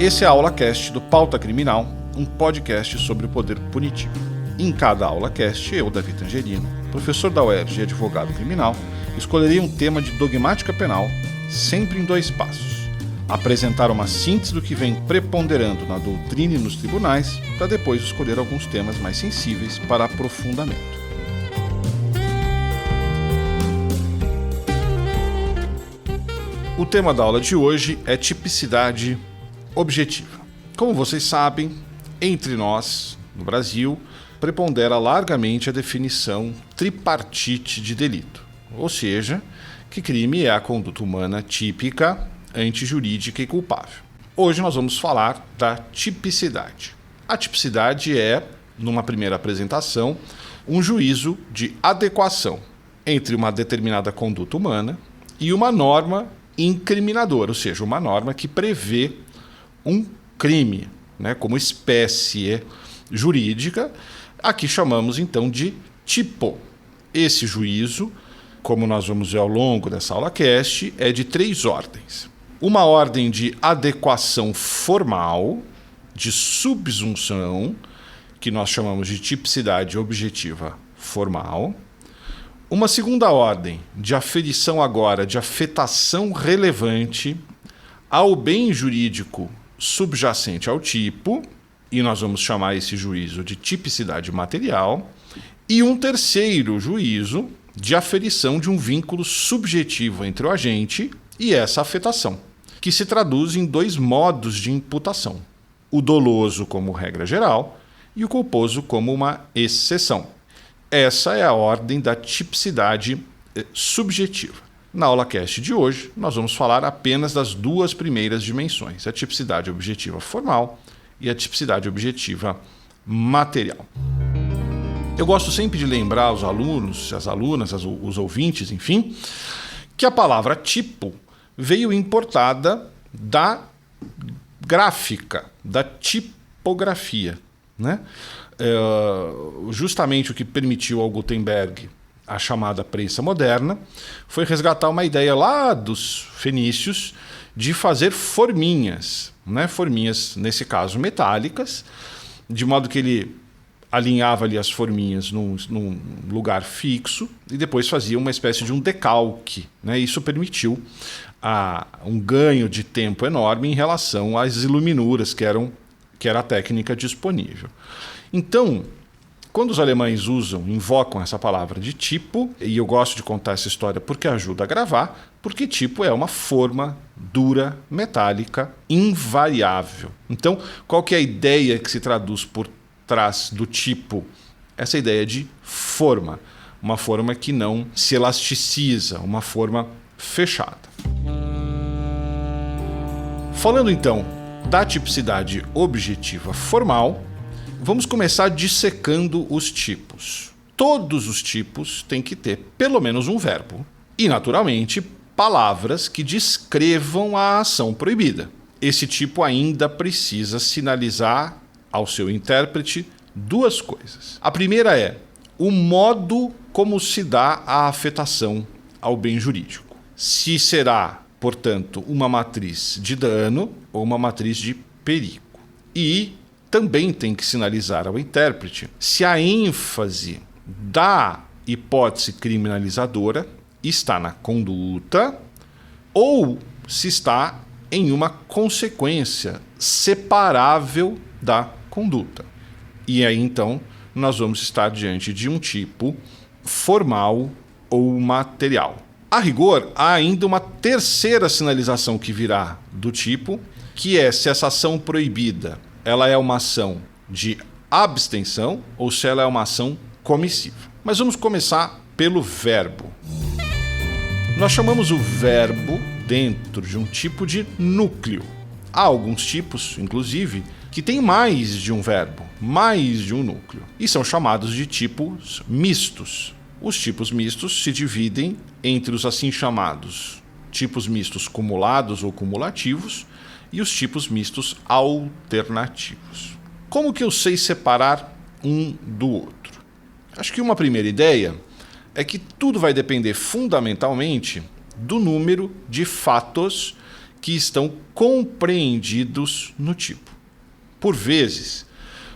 Esse é a AulaCast do Pauta Criminal, um podcast sobre o poder punitivo. Em cada AulaCast, eu, Davi Tangerino, professor da UERJ e advogado criminal, escolherei um tema de dogmática penal, sempre em 2 passos. Apresentar uma síntese do que vem preponderando na doutrina e nos tribunais, para depois escolher alguns temas mais sensíveis para aprofundamento. O tema da aula de hoje é tipicidade objetiva. Como vocês sabem, entre nós, no Brasil, prepondera largamente a definição tripartite de delito, ou seja, que crime é a conduta humana típica, antijurídica e culpável. Hoje nós vamos falar da tipicidade. A tipicidade é, numa primeira apresentação, um juízo de adequação entre uma determinada conduta humana e uma norma incriminadora, ou seja, uma norma que prevê um crime, como espécie jurídica. Aqui chamamos então de tipo. Esse juízo, como nós vamos ver ao longo dessa AulaCast, é de 3 ordens. Uma ordem de adequação formal, de subsunção, que nós chamamos de tipicidade objetiva formal. Uma segunda ordem de aferição agora de afetação relevante ao bem jurídico subjacente ao tipo, e nós vamos chamar esse juízo de tipicidade material. E um terceiro juízo de aferição de um vínculo subjetivo entre o agente e essa afetação, que se traduz em 2 modos de imputação: o doloso como regra geral e o culposo como uma exceção. Essa é a ordem da tipicidade subjetiva. Na AulaCast de hoje, nós vamos falar apenas das 2 primeiras dimensões, a tipicidade objetiva formal e a tipicidade objetiva material. Eu gosto sempre de lembrar aos alunos, as alunas, os ouvintes, enfim, que a palavra tipo veio importada da gráfica, da tipografia, justamente o que permitiu ao Gutenberg a chamada prensa moderna foi resgatar uma ideia lá dos fenícios de fazer forminhas, forminhas, nesse caso, metálicas, de modo que ele alinhava ali as forminhas num lugar fixo e depois fazia uma espécie de um decalque. Isso permitiu um ganho de tempo enorme em relação às iluminuras, que era a técnica disponível. Então, quando os alemães invocam essa palavra de tipo, e eu gosto de contar essa história porque ajuda a gravar, porque tipo é uma forma dura, metálica, invariável. Então, qual que é a ideia que se traduz por trás do tipo? Essa ideia de forma, uma forma que não se elasticiza, uma forma fechada. Falando então da tipicidade objetiva formal, vamos começar dissecando os tipos. Todos os tipos têm que ter pelo menos um verbo e, naturalmente, palavras que descrevam a ação proibida. Esse tipo ainda precisa sinalizar ao seu intérprete 2 coisas. A primeira é o modo como se dá a afetação ao bem jurídico. Se será, portanto, uma matriz de dano ou uma matriz de perigo. E também tem que sinalizar ao intérprete se a ênfase da hipótese criminalizadora está na conduta ou se está em uma consequência separável da conduta. E aí, então, nós vamos estar diante de um tipo formal ou material. A rigor, há ainda uma terceira sinalização que virá do tipo, que é se essa ação proibida ela é uma ação de abstenção ou se ela é uma ação comissiva. Mas vamos começar pelo verbo. Nós chamamos o verbo dentro de um tipo de núcleo. Há alguns tipos, inclusive, que têm mais de um verbo, mais de um núcleo, e são chamados de tipos mistos. Os tipos mistos se dividem entre os assim chamados tipos mistos cumulados ou cumulativos e os tipos mistos alternativos. Como que eu sei separar um do outro? Acho que uma primeira ideia é que tudo vai depender fundamentalmente do número de fatos que estão compreendidos no tipo. Por vezes,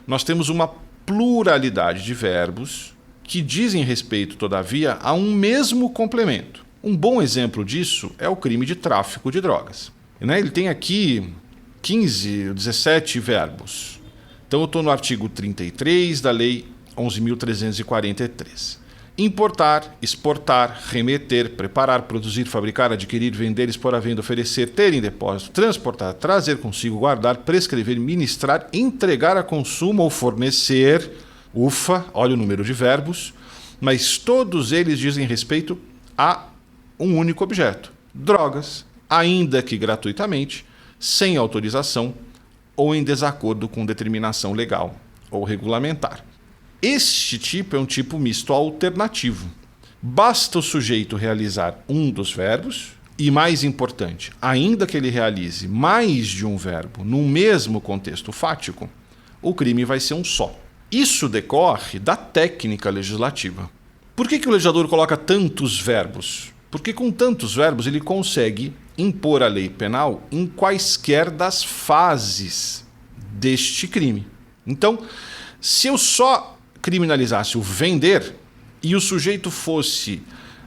nós temos uma pluralidade de verbos que dizem respeito, todavia, a um mesmo complemento. Um bom exemplo disso é o crime de tráfico de drogas. Ele tem aqui 17 verbos. Então eu estou no artigo 33 da Lei 11.343. Importar, exportar, remeter, preparar, produzir, fabricar, adquirir, vender, expor à venda, oferecer, ter em depósito, transportar, trazer consigo, guardar, prescrever, ministrar, entregar a consumo ou fornecer. Ufa, olha o número de verbos, mas todos eles dizem respeito a um único objeto: drogas, ainda que gratuitamente, sem autorização ou em desacordo com determinação legal ou regulamentar. Este tipo é um tipo misto alternativo. Basta o sujeito realizar um dos verbos e, mais importante, ainda que ele realize mais de um verbo no mesmo contexto fático, o crime vai ser um só. Isso decorre da técnica legislativa. Por que o legislador coloca tantos verbos? Porque com tantos verbos ele consegue impor a lei penal em quaisquer das fases deste crime. Então, se eu só criminalizasse o vender e o sujeito fosse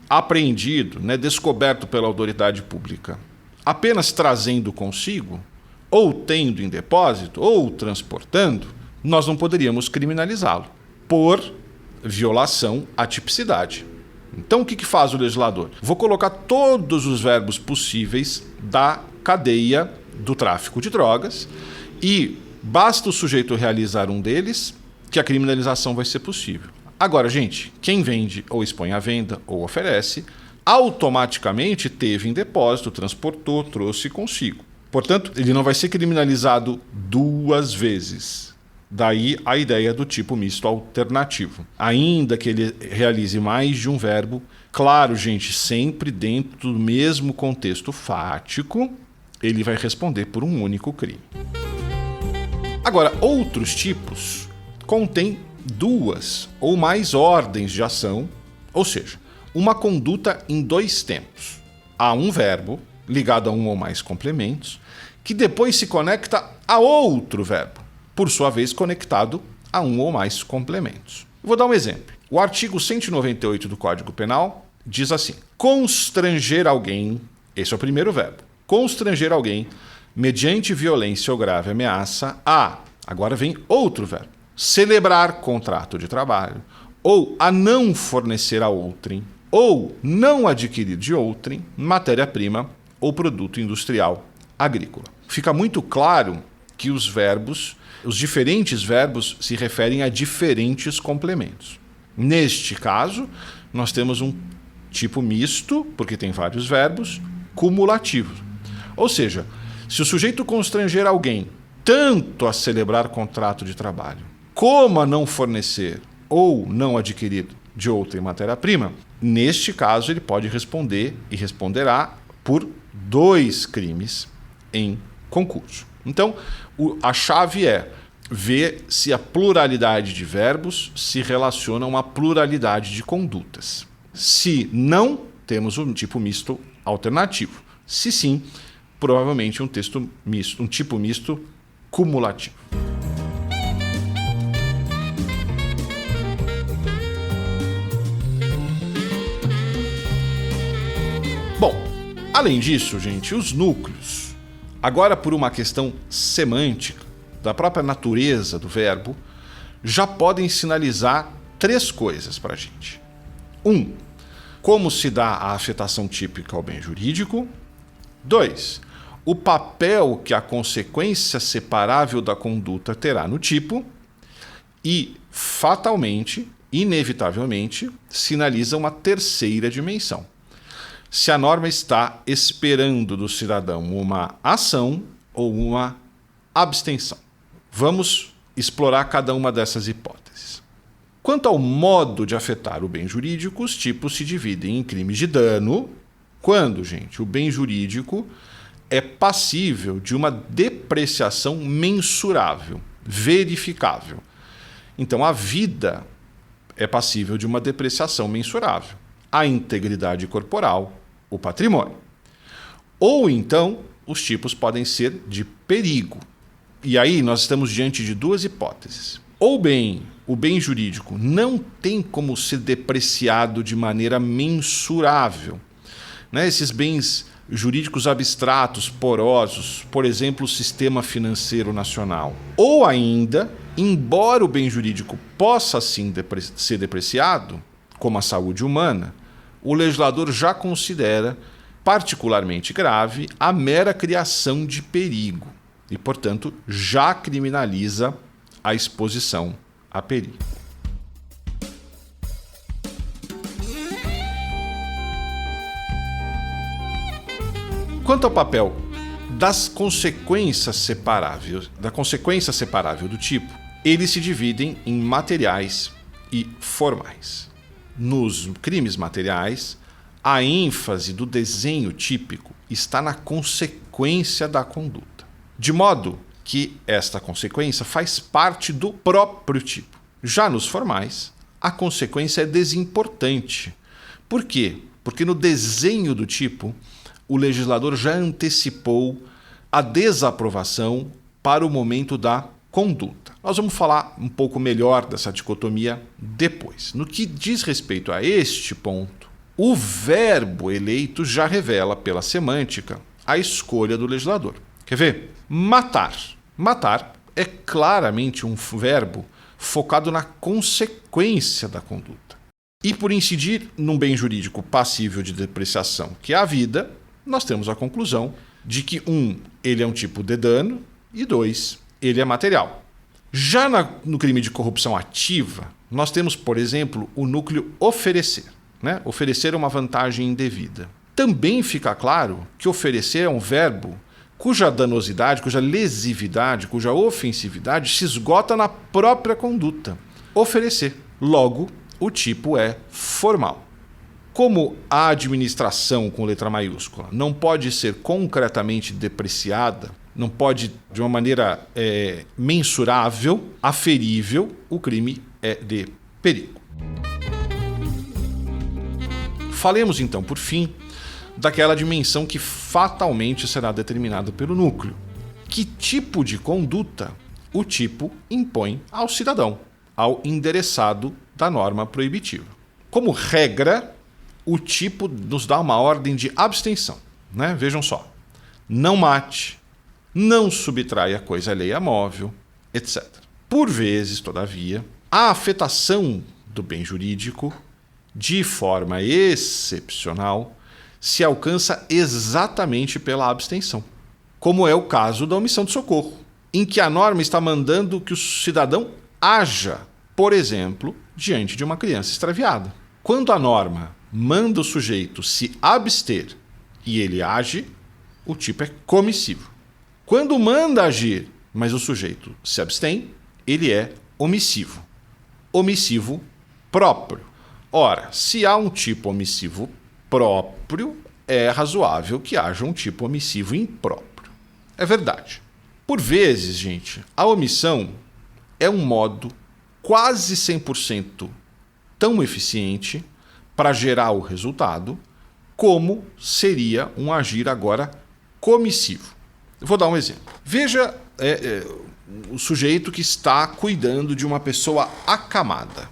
apreendido, descoberto pela autoridade pública, apenas trazendo consigo, ou tendo em depósito, ou transportando, nós não poderíamos criminalizá-lo por violação à tipicidade. Então, o que faz o legislador? Vou colocar todos os verbos possíveis da cadeia do tráfico de drogas e basta o sujeito realizar um deles que a criminalização vai ser possível. Agora, gente, quem vende ou expõe à venda ou oferece, automaticamente teve em depósito, transportou, trouxe consigo. Portanto, ele não vai ser criminalizado duas vezes. Daí a ideia do tipo misto alternativo. Ainda que ele realize mais de um verbo, claro, gente, sempre dentro do mesmo contexto fático, ele vai responder por um único crime. Agora, outros tipos contêm duas ou mais ordens de ação, ou seja, uma conduta em dois tempos. Há um verbo ligado a um ou mais complementos, que depois se conecta a outro verbo, por sua vez conectado a um ou mais complementos. Vou dar um exemplo. O artigo 198 do Código Penal diz assim: constranger alguém, esse é o primeiro verbo, constranger alguém mediante violência ou grave ameaça a, agora vem outro verbo, celebrar contrato de trabalho, ou a não fornecer a outrem, ou não adquirir de outrem matéria-prima ou produto industrial agrícola. Fica muito claro que os diferentes verbos se referem a diferentes complementos. Neste caso, nós temos um tipo misto, porque tem vários verbos, cumulativo. Ou seja, se o sujeito constranger alguém tanto a celebrar contrato de trabalho, como a não fornecer ou não adquirir de outra matéria-prima, neste caso ele pode responder e responderá por 2 crimes em concurso. Então, a chave é ver se a pluralidade de verbos se relaciona a uma pluralidade de condutas. Se não, temos um tipo misto alternativo. Se sim, provavelmente um tipo misto cumulativo. Bom, além disso, gente, os núcleos, agora por uma questão semântica, da própria natureza do verbo, já podem sinalizar 3 coisas para a gente. 1. Como se dá a afetação típica ao bem jurídico. 2. O papel que a consequência separável da conduta terá no tipo. E, fatalmente, inevitavelmente, sinaliza uma 3ª dimensão. Se a norma está esperando do cidadão uma ação ou uma abstenção. Vamos explorar cada uma dessas hipóteses. Quanto ao modo de afetar o bem jurídico, os tipos se dividem em crimes de dano, quando, gente, o bem jurídico é passível de uma depreciação mensurável, verificável. Então, a vida é passível de uma depreciação mensurável, a integridade corporal, o patrimônio. Ou então, os tipos podem ser de perigo. E aí nós estamos diante de duas hipóteses. Ou bem, o bem jurídico não tem como ser depreciado de maneira mensurável, né? Esses bens jurídicos abstratos, porosos, por exemplo, o sistema financeiro nacional. Ou ainda, embora o bem jurídico possa sim ser depreciado, como a saúde humana, o legislador já considera particularmente grave a mera criação de perigo e, portanto, já criminaliza a exposição a perigo. Quanto ao papel das consequências separáveis, da consequência separável do tipo, eles se dividem em materiais e formais. Nos crimes materiais, a ênfase do desenho típico está na consequência da conduta, de modo que esta consequência faz parte do próprio tipo. Já nos formais, a consequência é desimportante. Por quê? Porque no desenho do tipo, o legislador já antecipou a desaprovação para o momento da conduta. Nós vamos falar um pouco melhor dessa dicotomia depois. No que diz respeito a este ponto, o verbo eleito já revela pela semântica a escolha do legislador. Quer ver? Matar. Matar é claramente um verbo focado na consequência da conduta. E por incidir num bem jurídico passível de depreciação, que é a vida, nós temos a conclusão de que, ele é um tipo de dano e, 2, ele é material. Já no crime de corrupção ativa, nós temos, por exemplo, o núcleo oferecer. Né? Oferecer é uma vantagem indevida. Também fica claro que oferecer é um verbo cuja danosidade, cuja lesividade, cuja ofensividade se esgota na própria conduta. Oferecer. Logo, o tipo é formal. Como a administração com letra maiúscula não pode ser concretamente depreciada, não pode de uma maneira mensurável, aferível, o crime é de perigo. Falemos então, por fim, daquela dimensão que fatalmente será determinada pelo núcleo. Que tipo de conduta o tipo impõe ao cidadão, ao endereçado da norma proibitiva? Como regra, o tipo nos dá uma ordem de abstenção. Né? Vejam só. Não mate, não subtraia coisa alheia móvel, etc. Por vezes, todavia, a afetação do bem jurídico, de forma excepcional, se alcança exatamente pela abstenção, como é o caso da omissão de socorro, em que a norma está mandando que o cidadão haja, por exemplo, diante de uma criança extraviada. Quando a norma manda o sujeito se abster e ele age, o tipo é comissivo. Quando manda agir, mas o sujeito se abstém, ele é omissivo. Omissivo próprio. Ora, se há um tipo omissivo próprio, é razoável que haja um tipo omissivo impróprio. É verdade. Por vezes, gente, a omissão é um modo quase 100% tão eficiente para gerar o resultado como seria um agir agora comissivo. Eu vou dar um exemplo. Veja o sujeito que está cuidando de uma pessoa acamada,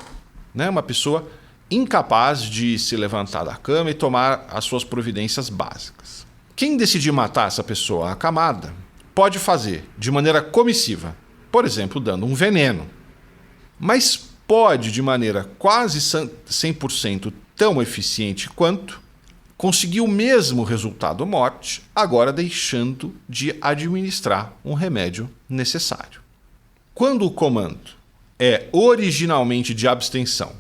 né? Uma pessoa incapaz de se levantar da cama e tomar as suas providências básicas. Quem decidir matar essa pessoa acamada pode fazer de maneira comissiva, por exemplo, dando um veneno. Mas pode, de maneira quase 100% tão eficiente quanto, conseguir o mesmo resultado morte, agora deixando de administrar um remédio necessário. Quando o comando é originalmente de abstenção,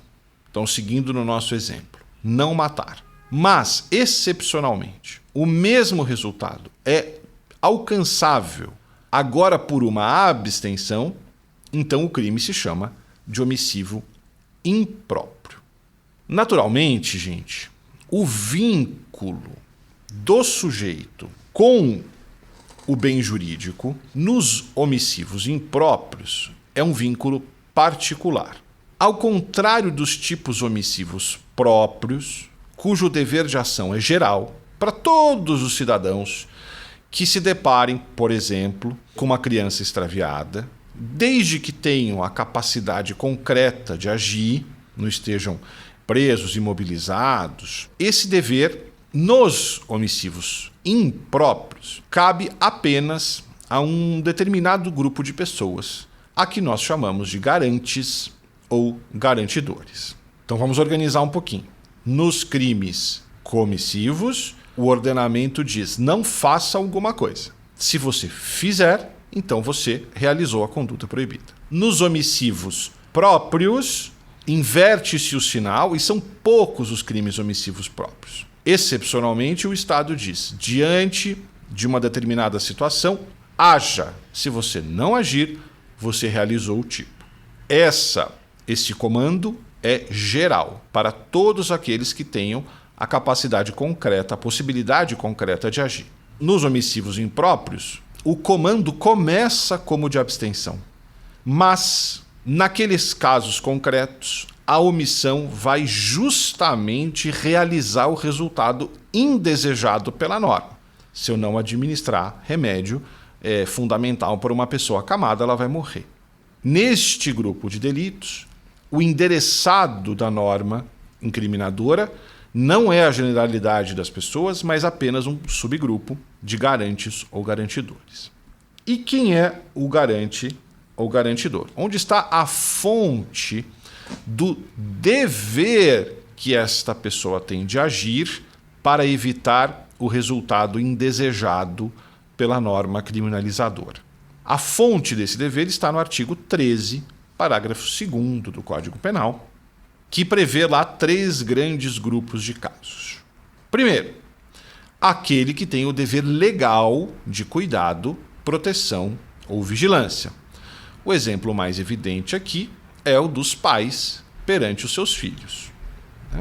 então seguindo no nosso exemplo, não matar, mas excepcionalmente o mesmo resultado é alcançável agora por uma abstenção, então o crime se chama de omissivo impróprio. Naturalmente, gente, o vínculo do sujeito com o bem jurídico nos omissivos impróprios é um vínculo particular. Ao contrário dos tipos omissivos próprios, cujo dever de ação é geral para todos os cidadãos que se deparem, por exemplo, com uma criança extraviada, desde que tenham a capacidade concreta de agir, não estejam presos, imobilizados. Esse dever, nos omissivos impróprios, cabe apenas a um determinado grupo de pessoas, a que nós chamamos de garantes ou garantidores. Então vamos organizar um pouquinho. Nos crimes comissivos, o ordenamento diz: não faça alguma coisa. Se você fizer, então você realizou a conduta proibida. Nos omissivos próprios, inverte-se o sinal e são poucos os crimes omissivos próprios. Excepcionalmente, o Estado diz: diante de uma determinada situação, haja. Se você não agir, você realizou o tipo. Esse comando é geral para todos aqueles que tenham a capacidade concreta, a possibilidade concreta de agir. Nos omissivos impróprios, o comando começa como de abstenção. Mas, naqueles casos concretos, a omissão vai justamente realizar o resultado indesejado pela norma. Se eu não administrar remédio fundamental para uma pessoa acamada, ela vai morrer. Neste grupo de delitos, o endereçado da norma incriminadora não é a generalidade das pessoas, mas apenas um subgrupo de garantes ou garantidores. E quem é o garante ou garantidor? Onde está a fonte do dever que esta pessoa tem de agir para evitar o resultado indesejado pela norma criminalizadora? A fonte desse dever está no artigo 13, parágrafo 2º do Código Penal, que prevê lá 3 grandes grupos de casos. Primeiro, aquele que tem o dever legal de cuidado, proteção ou vigilância. O exemplo mais evidente aqui é o dos pais perante os seus filhos.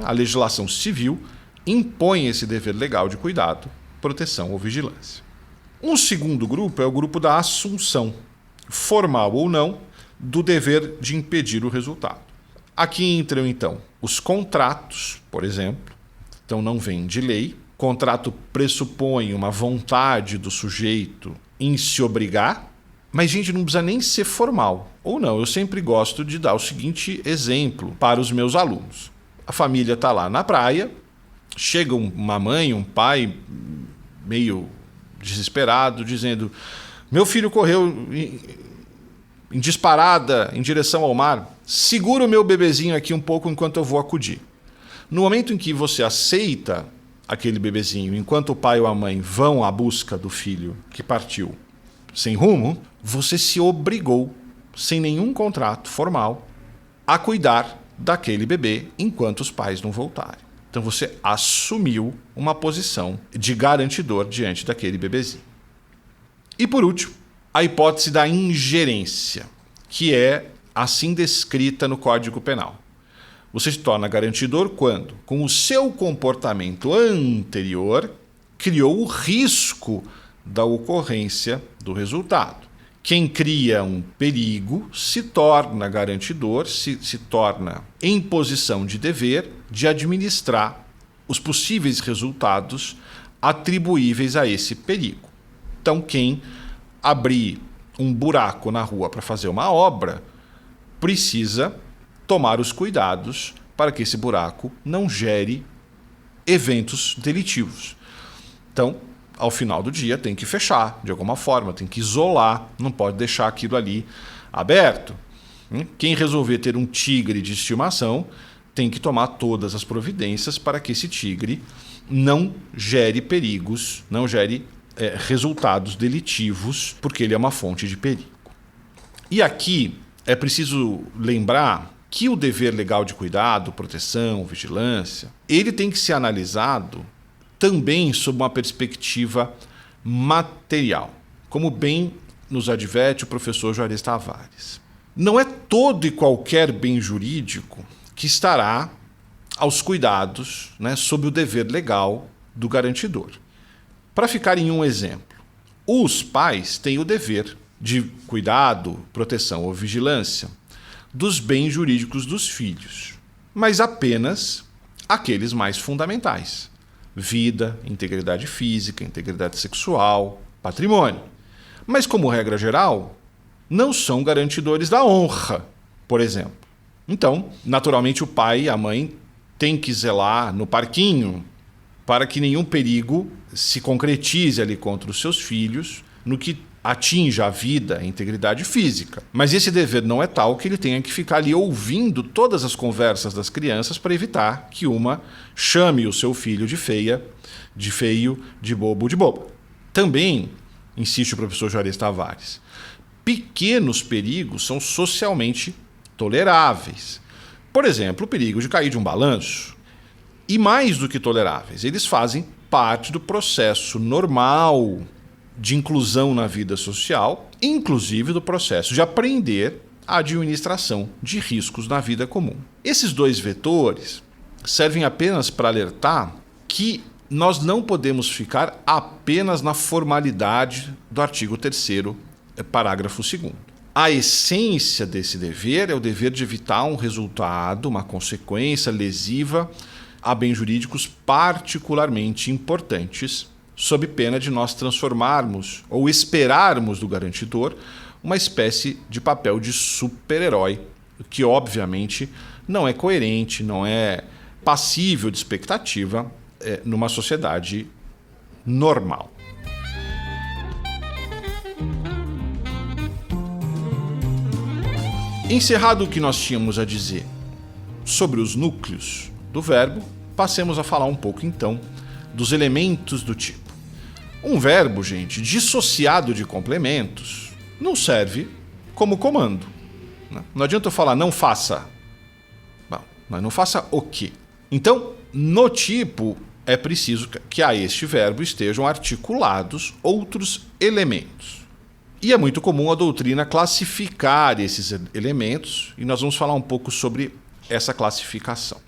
A legislação civil impõe esse dever legal de cuidado, proteção ou vigilância. Um segundo grupo é o grupo da assunção, formal ou não, do dever de impedir o resultado. Aqui entram, então, os contratos, por exemplo. Então, não vem de lei. Contrato pressupõe uma vontade do sujeito em se obrigar, mas, gente, não precisa nem ser formal. Ou não, eu sempre gosto de dar o seguinte exemplo para os meus alunos. A família está lá na praia, chega uma mãe, um pai, meio desesperado, dizendo: meu filho correu em disparada em direção ao mar, segura o meu bebezinho aqui um pouco enquanto eu vou acudir. No momento em que você aceita aquele bebezinho, enquanto o pai ou a mãe vão à busca do filho que partiu sem rumo, você se obrigou, sem nenhum contrato formal, a cuidar daquele bebê enquanto os pais não voltarem. Então você assumiu uma posição de garantidor diante daquele bebezinho. E por último, a hipótese da ingerência, que é assim descrita no Código Penal. Você se torna garantidor quando, com o seu comportamento anterior, criou o risco da ocorrência do resultado. Quem cria um perigo se torna garantidor, se torna em posição de dever de administrar os possíveis resultados atribuíveis a esse perigo. Então, quem abrir um buraco na rua para fazer uma obra precisa tomar os cuidados para que esse buraco não gere eventos delitivos. Então, ao final do dia, tem que fechar de alguma forma, tem que isolar, não pode deixar aquilo ali aberto. Quem resolver ter um tigre de estimação tem que tomar todas as providências para que esse tigre não gere perigos, não gere resultados delitivos, porque ele é uma fonte de perigo. E aqui é preciso lembrar que o dever legal de cuidado, proteção, vigilância, ele tem que ser analisado também sob uma perspectiva material, como bem nos adverte o professor Juarez Tavares. Não é todo e qualquer bem jurídico que estará aos cuidados, sob o dever legal do garantidor. Para ficar em um exemplo, os pais têm o dever de cuidado, proteção ou vigilância dos bens jurídicos dos filhos, mas apenas aqueles mais fundamentais: vida, integridade física, integridade sexual, patrimônio. Mas, como regra geral, não são garantidores da honra, por exemplo. Então, naturalmente, o pai e a mãe têm que zelar no parquinho para que nenhum perigo se concretize ali contra os seus filhos no que atinja a vida, a integridade física. Mas esse dever não é tal que ele tenha que ficar ali ouvindo todas as conversas das crianças para evitar que uma chame o seu filho de feia, de feio, de bobo, de boba. Também, insiste o professor Juarez Tavares, pequenos perigos são socialmente toleráveis. Por exemplo, o perigo de cair de um balanço. E mais do que toleráveis, eles fazem parte do processo normal de inclusão na vida social, inclusive do processo de aprender a administração de riscos na vida comum. Esses dois vetores servem apenas para alertar que nós não podemos ficar apenas na formalidade do artigo 3º, parágrafo 2º. A essência desse dever é o dever de evitar um resultado, uma consequência lesiva a bens jurídicos particularmente importantes, sob pena de nós transformarmos ou esperarmos do garantidor uma espécie de papel de super-herói, que obviamente não é coerente, não é passível de expectativa numa sociedade normal. Encerrado o que nós tínhamos a dizer sobre os núcleos do verbo, passemos a falar um pouco então dos elementos do tipo. Um verbo, gente, dissociado de complementos, não serve como comando. Não adianta eu falar não faça. Bom, mas não faça o quê? Então, no tipo, é preciso que a este verbo estejam articulados outros elementos. E é muito comum a doutrina classificar esses elementos, e nós vamos falar um pouco sobre essa classificação.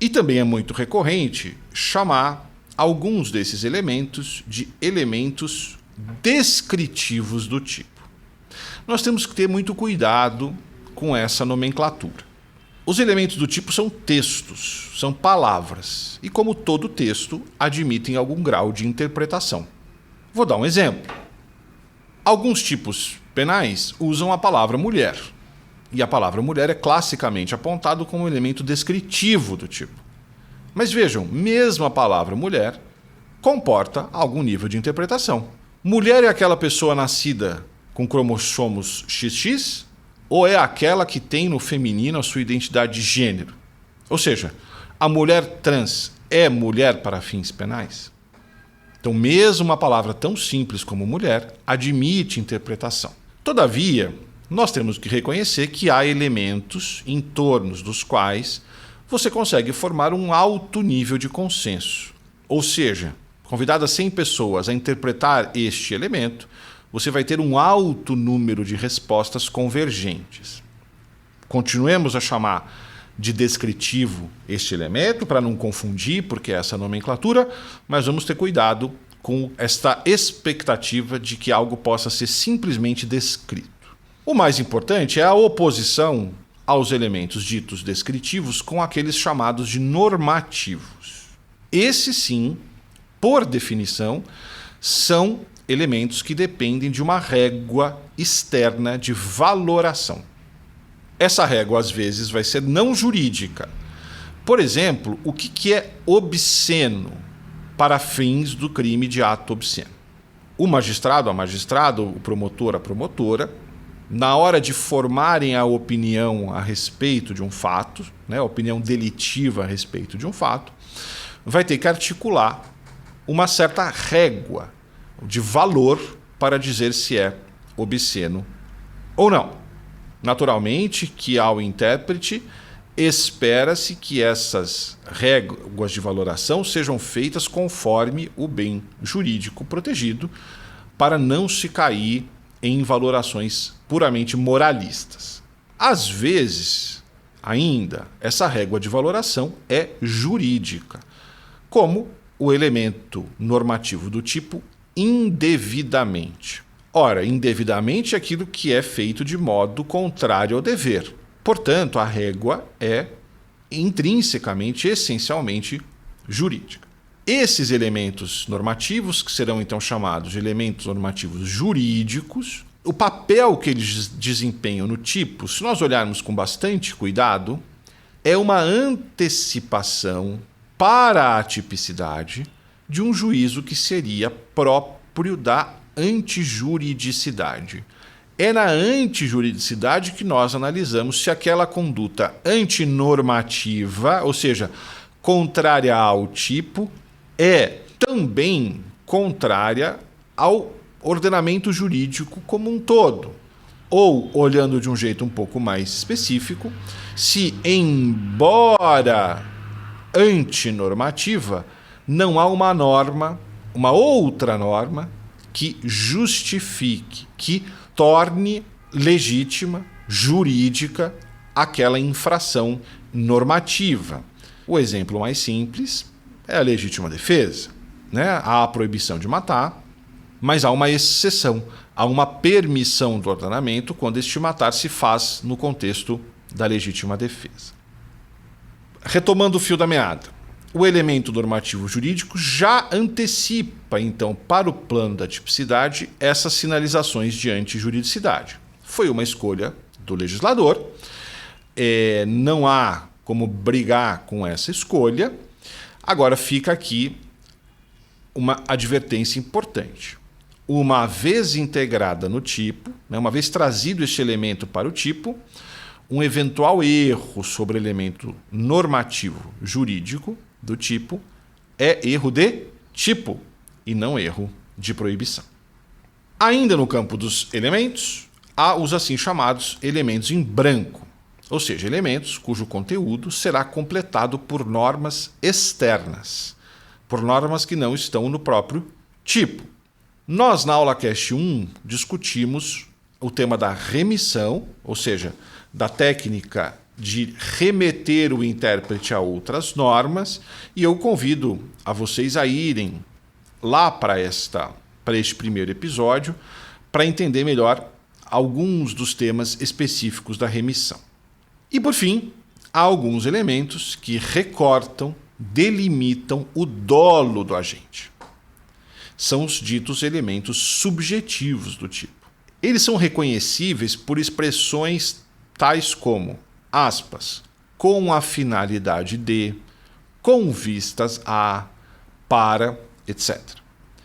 E também é muito recorrente chamar alguns desses elementos de elementos descritivos do tipo. Nós temos que ter muito cuidado com essa nomenclatura. Os elementos do tipo são textos, são palavras, e como todo texto, admitem algum grau de interpretação. Vou dar um exemplo. Alguns tipos penais usam a palavra mulher, e a palavra mulher é classicamente apontado como um elemento descritivo do tipo. Mas vejam, mesmo a palavra mulher comporta algum nível de interpretação. Mulher é aquela pessoa nascida com cromossomos XX ou é aquela que tem no feminino a sua identidade de gênero? Ou seja, a mulher trans é mulher para fins penais? Então, mesmo uma palavra tão simples como mulher admite interpretação. Todavia, nós temos que reconhecer que há elementos em torno dos quais você consegue formar um alto nível de consenso. Ou seja, convidadas 100 pessoas a interpretar este elemento, você vai ter um alto número de respostas convergentes. Continuemos a chamar de descritivo este elemento, para não confundir, porque é essa nomenclatura, mas vamos ter cuidado com esta expectativa de que algo possa ser simplesmente descrito. O mais importante é a oposição aos elementos ditos descritivos com aqueles chamados de normativos. Esses, sim, por definição, são elementos que dependem de uma régua externa de valoração. Essa régua, às vezes, vai ser não jurídica. Por exemplo, o que é obsceno para fins do crime de ato obsceno? O magistrado, a magistrada, o promotor, a promotora, na hora de formarem a opinião a respeito de um fato, a opinião delitiva a respeito de um fato, vai ter que articular uma certa régua de valor para dizer se é obsceno ou não. Naturalmente que ao intérprete espera-se que essas réguas de valoração sejam feitas conforme o bem jurídico protegido, para não se cair em valorações puramente moralistas. Às vezes, ainda, essa régua de valoração é jurídica, como o elemento normativo do tipo indevidamente. Ora, indevidamente é aquilo que é feito de modo contrário ao dever. Portanto, a régua é intrinsecamente, essencialmente jurídica. Esses elementos normativos, que serão então chamados de elementos normativos jurídicos, o papel que eles desempenham no tipo, se nós olharmos com bastante cuidado, é uma antecipação para a tipicidade de um juízo que seria próprio da antijuridicidade. É na antijuridicidade que nós analisamos se aquela conduta antinormativa, ou seja, contrária ao tipo, é também contrária ao ordenamento jurídico como um todo. Ou, olhando de um jeito um pouco mais específico, se, embora antinormativa, não há uma norma, uma outra norma, que justifique, que torne legítima, jurídica, aquela infração normativa. O exemplo mais simples é a legítima defesa, né? Há a proibição de matar, mas há uma exceção, há uma permissão do ordenamento quando este matar se faz no contexto da legítima defesa. Retomando o fio da meada, o elemento normativo jurídico já antecipa, então, para o plano da tipicidade, essas sinalizações de antijuridicidade. Foi uma escolha do legislador, não há como brigar com essa escolha. Agora fica aqui uma advertência importante. Uma vez integrada no tipo, uma vez trazido este elemento para o tipo, um eventual erro sobre o elemento normativo jurídico do tipo é erro de tipo e não erro de proibição. Ainda no campo dos elementos, há os assim chamados elementos em branco, ou seja, elementos cujo conteúdo será completado por normas externas, por normas que não estão no próprio tipo. Nós, na aula Cast 1, discutimos o tema da remissão, ou seja, da técnica de remeter o intérprete a outras normas, e eu convido a vocês a irem lá para este primeiro episódio para entender melhor alguns dos temas específicos da remissão. E, por fim, há alguns elementos que recortam, delimitam o dolo do agente. São os ditos elementos subjetivos do tipo. Eles são reconhecíveis por expressões tais como, aspas, com a finalidade de, com vistas a, para, etc.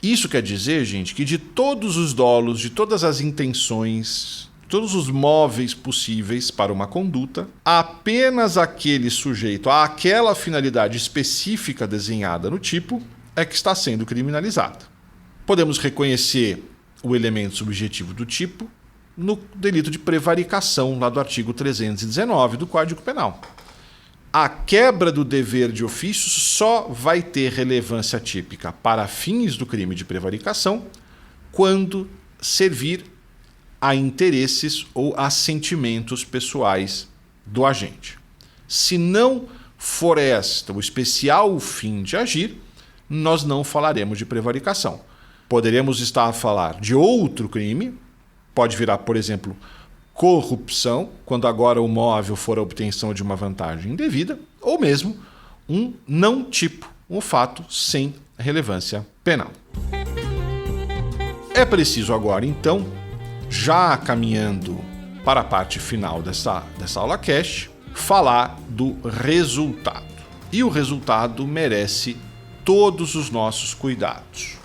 Isso quer dizer, gente, que de todos os dolos, de todas as intenções, todos os móveis possíveis para uma conduta, apenas aquele sujeito àquela finalidade específica desenhada no tipo é que está sendo criminalizado. Podemos reconhecer o elemento subjetivo do tipo no delito de prevaricação, lá do artigo 319 do Código Penal. A quebra do dever de ofício só vai ter relevância típica para fins do crime de prevaricação quando servir a interesses ou a sentimentos pessoais do agente. Se não for esta o especial fim de agir, nós não falaremos de prevaricação. Poderemos estar a falar de outro crime, pode virar, por exemplo, corrupção, quando agora o móvel for a obtenção de uma vantagem indevida, ou mesmo um não tipo, um fato sem relevância penal. É preciso agora, então, já caminhando para a parte final dessa aula Cast, falar do resultado. E o resultado merece todos os nossos cuidados,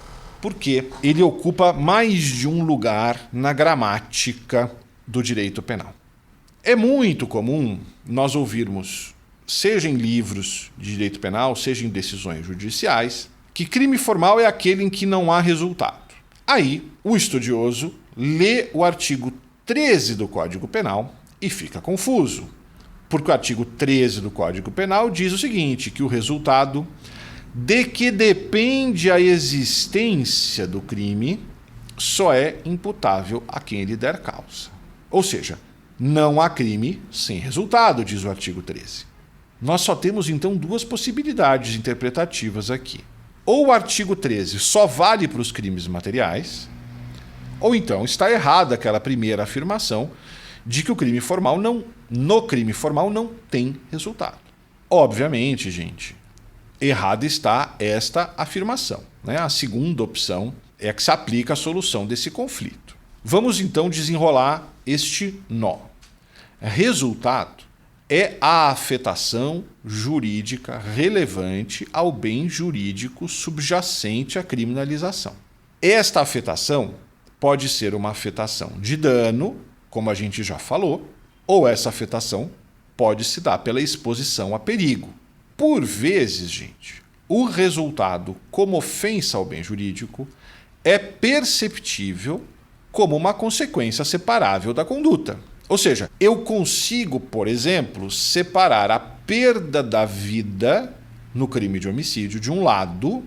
porque ele ocupa mais de um lugar na gramática do direito penal. É muito comum nós ouvirmos, seja em livros de direito penal, seja em decisões judiciais, que crime formal é aquele em que não há resultado. Aí, o estudioso lê o artigo 13 do Código Penal e fica confuso, porque o artigo 13 do Código Penal diz o seguinte, que o resultado de que depende a existência do crime só é imputável a quem lhe der causa. Ou seja, não há crime sem resultado, diz o artigo 13. Nós só temos, então, duas possibilidades interpretativas aqui. Ou o artigo 13 só vale para os crimes materiais, ou então está errada aquela primeira afirmação de que no crime formal não tem resultado. Obviamente, gente, Errada está esta afirmação, né? A segunda opção é a que se aplica à solução desse conflito. Vamos então desenrolar este nó. Resultado é a afetação jurídica relevante ao bem jurídico subjacente à criminalização. Esta afetação pode ser uma afetação de dano, como a gente já falou, ou essa afetação pode se dar pela exposição a perigo. Por vezes, gente, o resultado como ofensa ao bem jurídico é perceptível como uma consequência separável da conduta. Ou seja, eu consigo, por exemplo, separar a perda da vida no crime de homicídio, de um lado,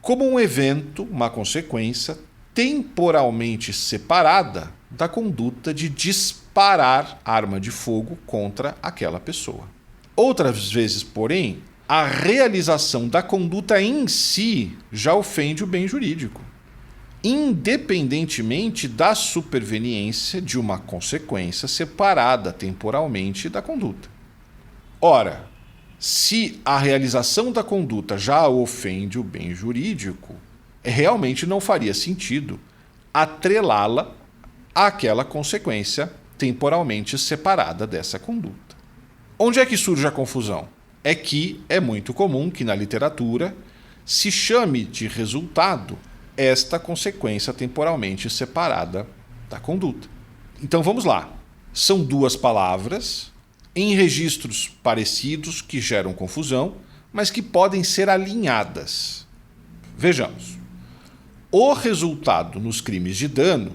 como um evento, uma consequência temporalmente separada da conduta de disparar arma de fogo contra aquela pessoa. Outras vezes, porém, a realização da conduta em si já ofende o bem jurídico, independentemente da superveniência de uma consequência separada temporalmente da conduta. Ora, se a realização da conduta já ofende o bem jurídico, realmente não faria sentido atrelá-la àquela consequência temporalmente separada dessa conduta. Onde é que surge a confusão? É que é muito comum que na literatura se chame de resultado esta consequência temporalmente separada da conduta. Então vamos lá. São duas palavras em registros parecidos que geram confusão, mas que podem ser alinhadas. Vejamos. O resultado nos crimes de dano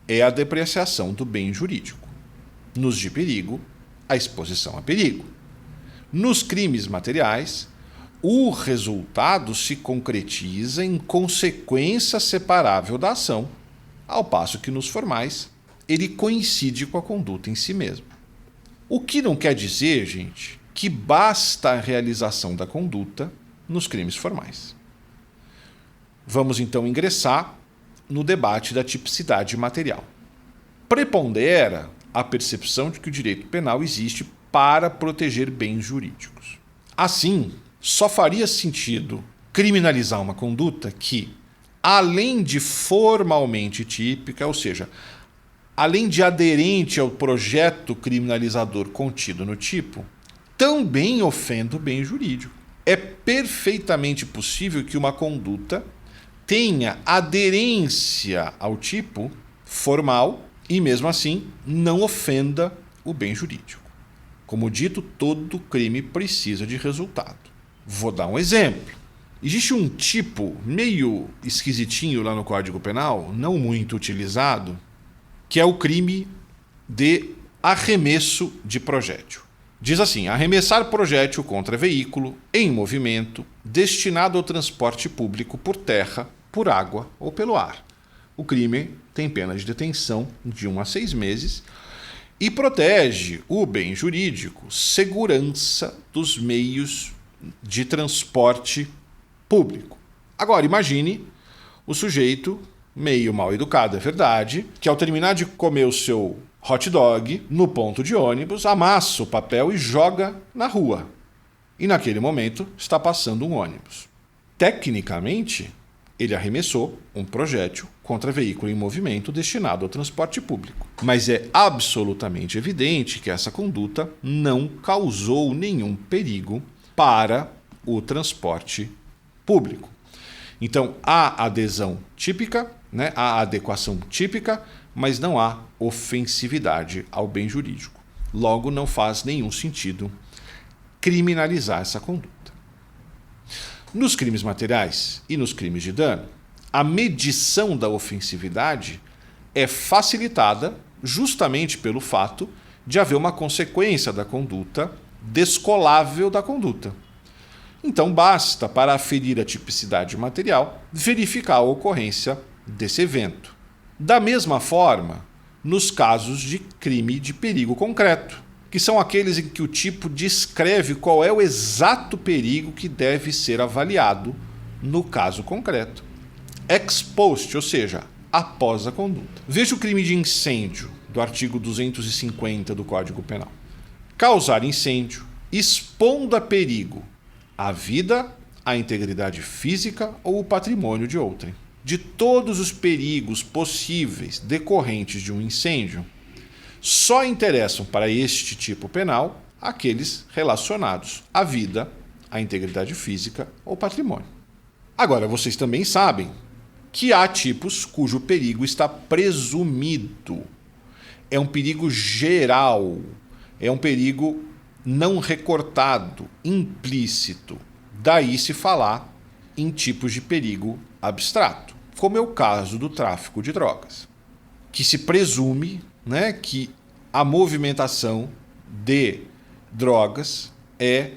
é a depreciação do bem jurídico. Nos de perigo, a exposição a perigo. Nos crimes materiais, o resultado se concretiza em consequência separável da ação, ao passo que nos formais ele coincide com a conduta em si mesmo. O que não quer dizer, gente, que basta a realização da conduta nos crimes formais. Vamos então ingressar no debate da tipicidade material. Prepondera a percepção de que o direito penal existe para proteger bens jurídicos. Assim, só faria sentido criminalizar uma conduta que, além de formalmente típica, ou seja, além de aderente ao projeto criminalizador contido no tipo, também ofenda o bem jurídico. É perfeitamente possível que uma conduta tenha aderência ao tipo formal e, mesmo assim, não ofenda o bem jurídico. Como dito, todo crime precisa de resultado. Vou dar um exemplo. Existe um tipo meio esquisitinho lá no Código Penal, não muito utilizado, que é o crime de arremesso de projétil. Diz assim: arremessar projétil contra veículo em movimento destinado ao transporte público por terra, por água ou pelo ar. O crime tem pena de detenção de 1 a 6 meses e protege o bem jurídico, segurança dos meios de transporte público. Agora, imagine o sujeito, meio mal educado, é verdade, que ao terminar de comer o seu hot dog no ponto de ônibus, amassa o papel e joga na rua. E naquele momento está passando um ônibus. Tecnicamente, ele arremessou um projétil contra veículo em movimento destinado ao transporte público. Mas é absolutamente evidente que essa conduta não causou nenhum perigo para o transporte público. Então, há adesão típica, né? Há adequação típica, mas não há ofensividade ao bem jurídico. Logo, não faz nenhum sentido criminalizar essa conduta. Nos crimes materiais e nos crimes de dano, a medição da ofensividade é facilitada justamente pelo fato de haver uma consequência da conduta descolável da conduta. Então, basta, para aferir a tipicidade material, verificar a ocorrência desse evento. Da mesma forma, nos casos de crime de perigo concreto, que são aqueles em que o tipo descreve qual é o exato perigo que deve ser avaliado no caso concreto. Ex post, ou seja, após a conduta. Veja o crime de incêndio, do artigo 250 do Código Penal. Causar incêndio, expondo a perigo a vida a integridade física ou o patrimônio de outrem. De todos os perigos possíveis decorrentes de um incêndio, só interessam para este tipo penal aqueles relacionados à vida, à integridade física ou patrimônio. Agora, vocês também sabem que há tipos cujo perigo está presumido. É um perigo geral, é um perigo não recortado, implícito. Daí se falar em tipos de perigo abstrato, como é o caso do tráfico de drogas, que se presume, que a movimentação de drogas é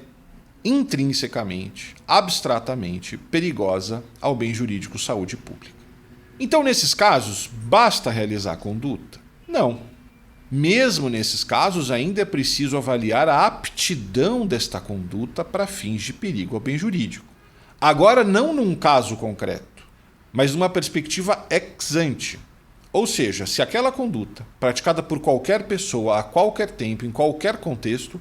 intrinsecamente, abstratamente perigosa ao bem jurídico saúde pública. Então, nesses casos, basta realizar a conduta? Não. Mesmo nesses casos, ainda é preciso avaliar a aptidão desta conduta para fins de perigo ao bem jurídico. Agora, não num caso concreto, mas numa perspectiva ex ante. Ou seja, se aquela conduta, praticada por qualquer pessoa a qualquer tempo, em qualquer contexto,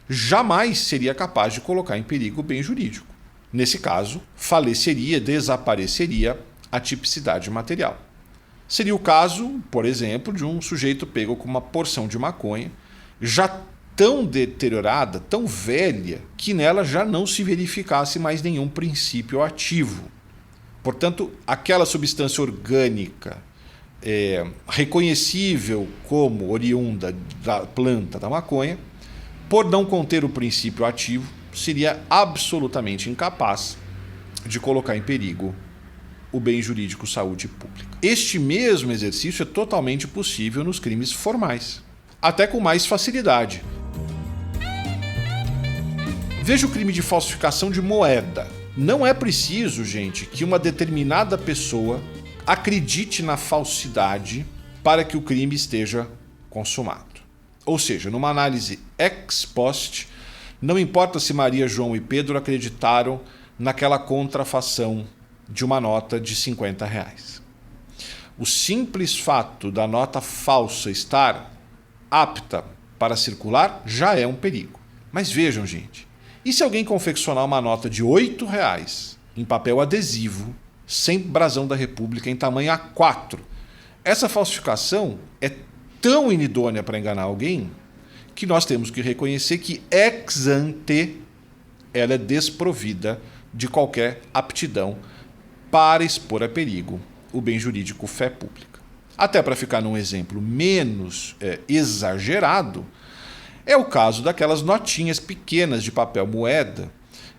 jamais seria capaz de colocar em perigo o bem jurídico. Nesse caso, faleceria, desapareceria a tipicidade material. Seria o caso, por exemplo, de um sujeito pego com uma porção de maconha, já tão deteriorada, tão velha, que nela já não se verificasse mais nenhum princípio ativo. Portanto, aquela substância orgânica reconhecível como oriunda da planta da maconha, por não conter o princípio ativo, seria absolutamente incapaz de colocar em perigo o bem jurídico saúde pública. Este mesmo exercício é totalmente possível nos crimes formais, até com mais facilidade. Veja o crime de falsificação de moeda. Não é preciso, gente, que uma determinada pessoa acredite na falsidade para que o crime esteja consumado. Ou seja, numa análise ex post, não importa se Maria, João e Pedro acreditaram naquela contrafação de uma nota de R$50. O simples fato da nota falsa estar apta para circular já é um perigo. Mas vejam, gente, e se alguém confeccionar uma nota de R$8 em papel adesivo, sem brasão da República, em tamanho A4? Essa falsificação é tão inidônea para enganar alguém que nós temos que reconhecer que ex ante ela é desprovida de qualquer aptidão para expor a perigo o bem jurídico fé pública. Até para ficar num exemplo menos exagerado, é o caso daquelas notinhas pequenas de papel moeda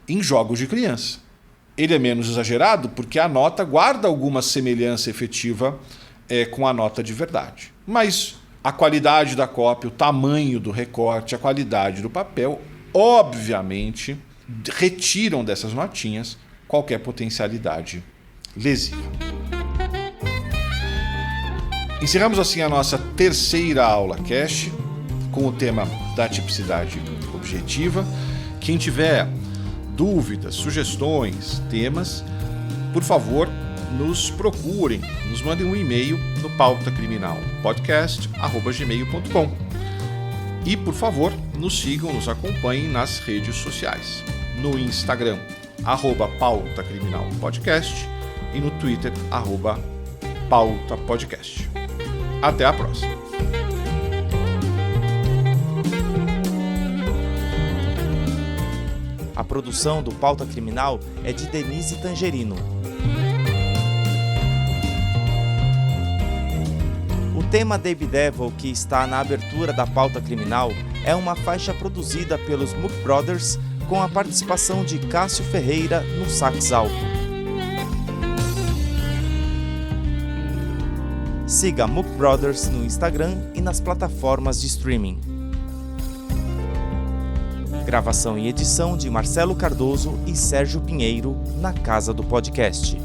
em jogos de criança. Ele é menos exagerado porque a nota guarda alguma semelhança efetiva com a nota de verdade. Mas a qualidade da cópia, o tamanho do recorte, a qualidade do papel, obviamente, retiram dessas notinhas qualquer potencialidade lesiva. Encerramos assim a nossa terceira aula Cash com o tema da tipicidade objetiva. Quem tiver dúvidas, sugestões, temas, por favor, nos procurem, nos mandem um e-mail no pautacriminalpodcast@gmail.com e, por favor, nos sigam, nos acompanhem nas redes sociais, no Instagram, @pautacriminalpodcast e no Twitter, @pautapodcast. Até a próxima! A produção do Pauta Criminal é de Denise Tangerino. O tema Baby Devil, que está na abertura da Pauta Criminal, é uma faixa produzida pelos Mook Brothers com a participação de Cássio Ferreira no sax alto. Siga Mook Brothers no Instagram e nas plataformas de streaming. Gravação e edição de Marcelo Cardoso e Sérgio Pinheiro na Casa do Podcast.